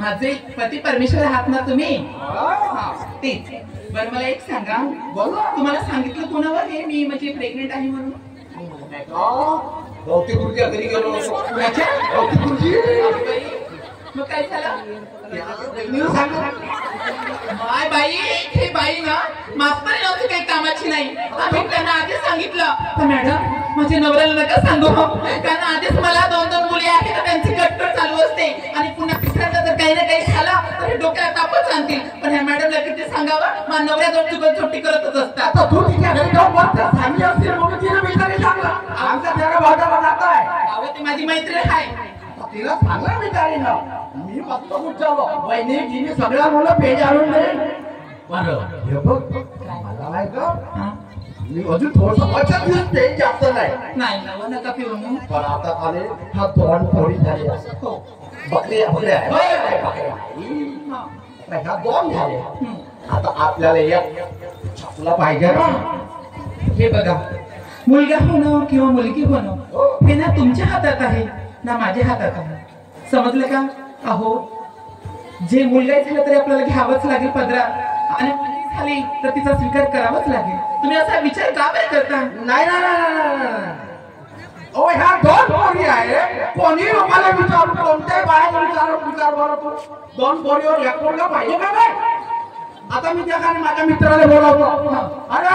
माझे पती परमेश्वर आहात ना तुम्ही? तेच. बरं मला एक सांगा, तुम्हाला सांगितलं कोणावर हे मी म्हणजे प्रेग्नेंट आहे म्हणून? गौती गुरुजी घरी गेलो. गौती गुरुजी मग काय झालं? माय बाई, हे बाई ना मास्तर नव्हती काही कामाची नाही. आम्ही त्यांना आधीच सांगितलं तर मॅडम माझ्या नवऱ्याला नका सांगू, कारण आधीच मला 2 मुली आहेत तर त्यांची कटकट चालू असते आणि पुन्हा तिसऱ्यांदा जर काही ना काही झाला तर हे डोक्याला तापच आणतील. पण ह्या मॅडमला किती सांगावं, माझ्या नवऱ्याजवळ चुकत छोटी करतच असतात. तू तिच्या घरी जाऊन सांगली असतील म्हणून तिने बिचारी सांगला आमच्या त्याला भागाला जाताय. अहो ती माझी मैत्रीण आहे, तिला सांगा बिचारी ना. मी फक्त विचारलो वहिनी तिने सगळ्या मुलं पेज आणून दे. बरं हे बघ मला नाही का मी अजून थोडस पेज जास्त नाही नका पिऊ. पण आता खाली हा 2 पोळी झाली. बकरी आपल्या ह्या 2 झाले. आता आपल्याला एक छापला पाहिजे ना. हे बघा, मुलगा होणं किंवा मुलगी होणं हे ना तुमच्या हातात आहे ना माझ्या हातात आहे. समजलं का? अहो जे मुलगा झालं तरी आपल्याला घ्यावंच लागेल पदरात आणि मुलगी झाली तर तिचा स्वीकार करावाच लागेल. तुम्ही असा विचार का बरं करता? नाही ओ ह्या 2 पोरी आहे. कोणी लोकांना विचारू, कोणत्याही बाहेर विचार बरं तू 2 पोरीवर एक पोरगा पाहिजे का काय? आता मी त्या ठिकाणी माझ्या मित्राला बोलावतो. अरे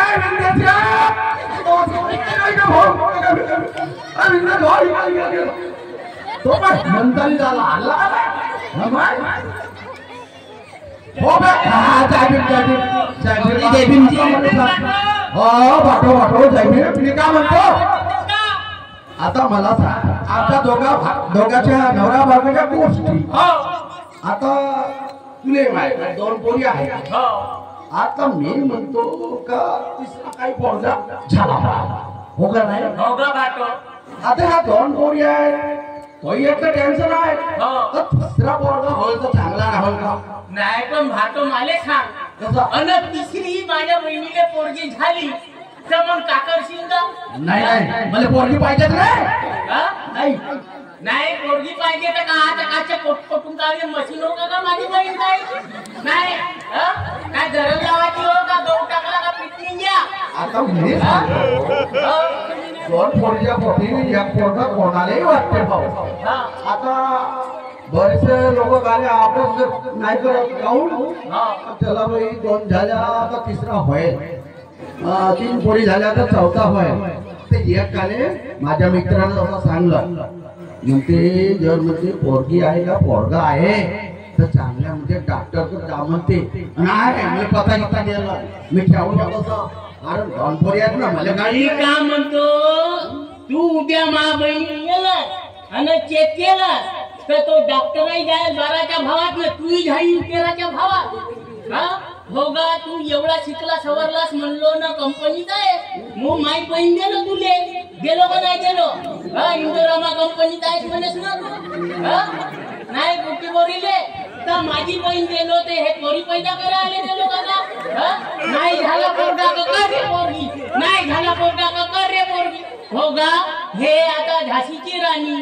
तो काय मंत्री झाला हल्ला आता मला सांग, आता दोघांच्या नवरा बायकोच्या गोष्टी आता तुले माहिती 2 पोरी आहेत. आता मी म्हणतो का तिसरा काही पोरगा झाला हो का नाही? आता ह्या 2 पोरी आहेत, तो एक टेन्शन आहे. तिसरा पोरगा होईल तर चांगला राहील का? नाही पण भातो माले सांग अन तिसरी माझ्या बहिणीला पोरगी झाली तर मग काकरशील का? नाही मला पोरगी पाहिजे नाही. नाही पोरगी पाहिजे तर काच्या पोटून काढले मशीन हो का माझी बहीण काय? नाही काय धरण लावायची हो का? गहू टाकला का पिटली घ्या. आता मी 2 पोरीच्या पोटी एक पोरगा कोणालाही वाटते भाऊ. आता बरेचसे लोक गाणे अभ्यास नाही करत जाऊन त्याला बाई 2 झाल्या आता तिसरा होईल, 3 पोरी झाल्या तर 4था होईल. ते एक काले माझ्या मित्राने असं सांगलं म्हणते जर म्हणजे पोरगी आहे का पोरगा आहे तर चांगल्या म्हणजे डॉक्टर जा म्हणते. नाही मी पता घेता गेला मी ठेवून ठेवतो कारण 2 पोरी आहेत ना मला गाडी का म्हणतो. तू उद्या मा बहिणी गेला आणि चेक केला तर तो डॉक्टरही जाईल 12च्या भावात ना तूही जाईल 13च्या भावात. हो गा तू एवढा शिकला सवरलास म्हणलो ना कंपनीत आहे मग माई बहीण गेलो तुले गेलो का नाही गेलो? इंडोरामा कंपनीत आहेस म्हणेस ना तू? नाही कुठे बोरिले तर माझी बहीण गेलो ते हे पोरी पैदा करायला गेलो का? नाही झाला पोरगा का रे पोरगी, नाही झाला पोरगा का रे पोरगी. हो गा हे आता झाशीची राणी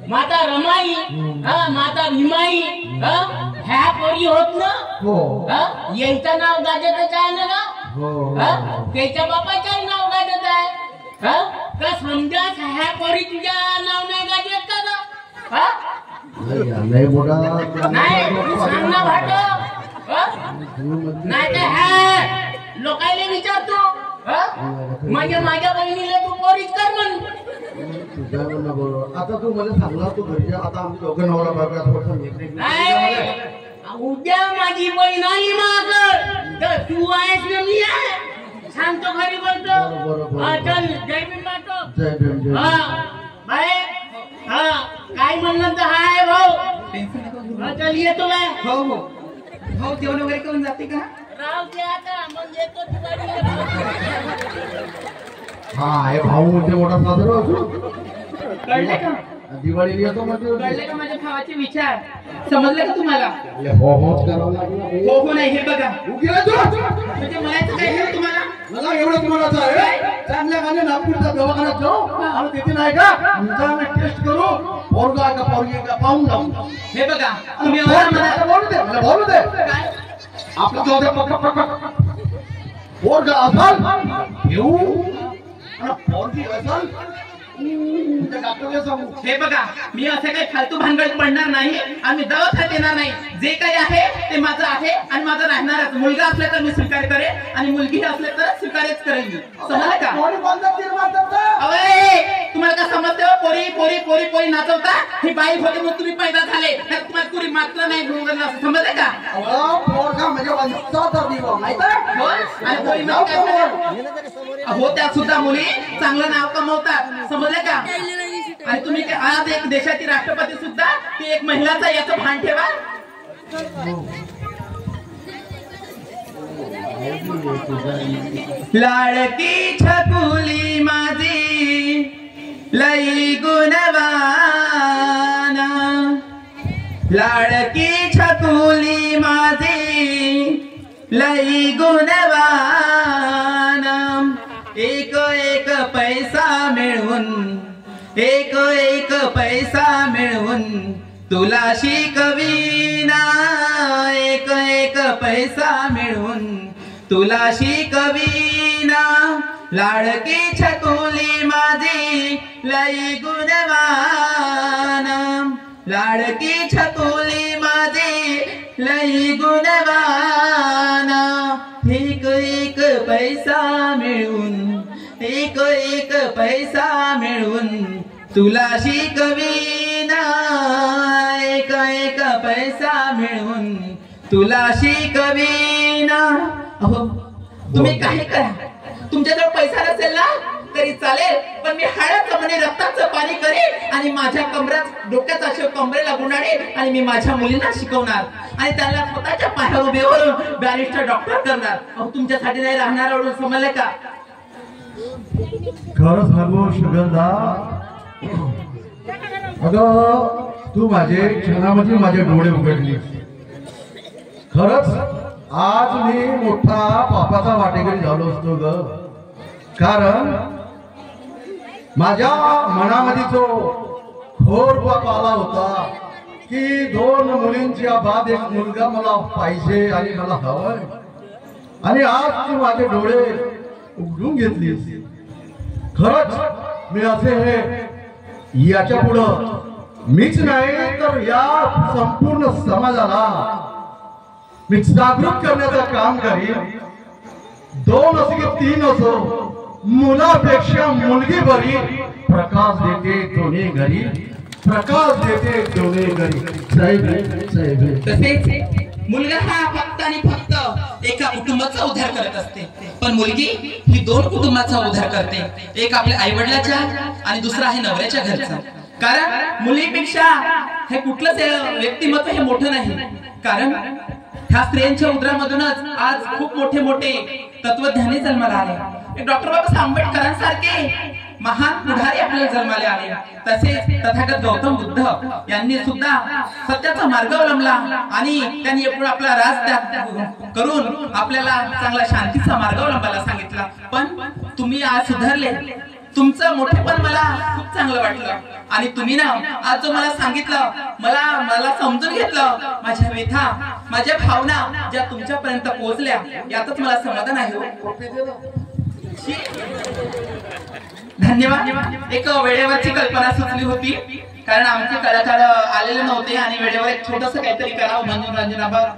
माता रमाई माता भीमाई ह्या पोरी होत ना. यांचं नाव गाजतच आहे ना का? त्याच्या बापाचं नाव गाजत आहे का? समजा ह्या पोरी तुझ्या नाव नाही गाजत का? नाही सांग ना भाट. नाही तर ह्या लोकायला विचारतो म्हणजे माझ्या बहिणीला तू पोरीच कर म्हण. आता तू मला सांगला तू घरच्या आता आम्ही दोघं नवरा बायको उद्या माझी बहीण आली मागं तर तू आहेस ना मी आहे सांगतो घरी बोलतो. चल जय भीम बाटो. जय भीम. बाय काय म्हणलं तर हाय भाऊ. चल येतो बाय. हो भाऊ जेवण वगैरे करून जाते का? राव ते आता मग येतो तू गाडी. हा हे भाऊ म्हणजे मोठा सादर कळले का? दिवाळीला येतो म्हणजे कळले का माझ्या भावाचे विचार? समजले का तुम्हाला? हो होच करावं लागलं. हो हो नाही हे बघा, उकिला तू म्हणजे म्हणायचं काय आहे तुम्हाला? मला एवढं तुम्हाला आहे चांगल्या गाणे नागपूरच्या दवाखान्यात जाऊ आणि तिथे नाही का आमचा टेस्ट करू पोरगा का पोरगी का पाहून जाऊ. हे बघा तुम्ही मला बोलू दे मला बोलू दे. काय आपलं जाऊ दे पक्का पक्का पोरगा असाल घेऊ आणि पोरगी असाल डॉक्टरला सांगू. हे बघा मी असे काही फालतू भानगडीत पडणार नाही आणि मी दवाखान्यात येणार नाही. जे काही आहे ते माझं आहे आणि माझं राहणारच. मुलगा असला तर मी स्वीकार करेन आणि मुलगी असले तर स्वीकारच करेन मी. समजलं का? कोणी कोणता तीर्मार करतं? अवे तुम्हाला काय समजते हो? पोरी पोरी पोरी पोरी नाचवता. ही बाई होते मग तुम्ही पैदा झाले तर तुम्हाला पुरी मात्र नाही भोगलं असं समजलं का? पोरगा म्हणजे वंशाचा दिवा माहिती आहे? हो आणि पोरी नाव काय झालं? हो त्या सुद्धा मुली चांगलं नाव कमवतात. समजलं का? आणि तुम्ही आज एक देशाची राष्ट्रपती सुद्धा ती एक महिलाचा याचं भान ठेवा. लाडकी छकुली माझी लई गुणवाना, लाडकी छकुली माझी लई गुणवाना, एक एक पैसा मिळवून एक एक पैसा मिळवून तुला शिकवीना, एक एक पैसा मिळवून तुला शिकवीना, लाडकी छकुली माझी लई गुणवाना, लाडकी छकुली माझी लई गुणवाना, एक एक पैसा मिळवून एक एक पैसा मिळवून तुला शिकवीना, एक एक पैसा मिळवून तुला शिकवीना. अहो तुम्ही काही करा, तुमच्याजवळ पैसा नसेल ना तरी चालेल, पण मी हाडाचं म्हणे रक्ताचं पाणी करेन आणि माझ्या कमरात डोक्याचा शेव कमरेला गुंडाळेन आणि मी माझ्या मुलींना शिकवणार आणि त्यांना स्वतःच्या पायावर उभे करून बॅरिस्टर डॉक्टर करणार. अहो तुमच्यासाठी नाही राहणार एवढं. समजलं का? खरं सांगू सुगंधा, अगं तू माझे क्षणामध्ये माझे डोळे उघडली. खरंच आज मी मोठा पापाचा वाटेकरी झालो असतो ग. कारण माझ्या मनामध्ये जो घोर पाप आला होता की 2 मुलींच्या बाद एक मुलगा मला पाहिजे आणि मला हवंय, आणि आज तू माझे डोळे उघडून घेतलीस. खरंच मी असे हे याच्या पुढं मीच नाही तर या संपूर्ण समाजाला मी जागृत करण्याचं काम करीन. 2 असो की 3 असो, मुलापेक्षा मुलगी बरी, प्रकाश देते दोन्ही घरी, प्रकाश देते दोन्ही घरी. साहेब तसेच मुलगा हा फक्त आणि फक्त एका कुटुंबाचा उद्धार करत असते, पण मुलगी ही 2 कुटुंबाचा उद्धार करते. एक आपल्या आई वडिलाच्या आणि दुसरा आहे नवऱ्याच्या घरचा. कारण मुलीपेक्षा हे कुठलंच व्यक्तिमत्व हे मोठं नाही. कारण ह्या स्त्रियांच्या उदरामधूनच आज खूप मोठे मोठे तत्वज्ञानी जन्माला आले. डॉक्टर बाबासाहेब आंबेडकरांसारखे महान पुढारी आपल्याला जन्माले आले. तसेच तथागत गौतम बुद्ध यांनी सुद्धा सत्याचा मार्ग अवलंबला आणि त्यांनी आपला राज त्याग करून आपल्याला चांगला शांतीचा मार्ग अवलंबायला सांगितला. पण तुम्ही आज सुधारले, तुमचं मोठेपण मला खूप चांगलं वाटलं आणि तुम्ही ना आज जो मला सांगितलं, मला समजून घेतलं. माझ्या व्यथा, माझ्या भावना ज्या तुमच्यापर्यंत पोहोचल्या यातच मला समाधान आहे. धन्यवाद. एक वेळेवरची कल्पना सुचली होती, कारण आमचे कलाकार आलेले नव्हते आणि वेळेवर एक छोटस काहीतरी करावं मनोरंजनावर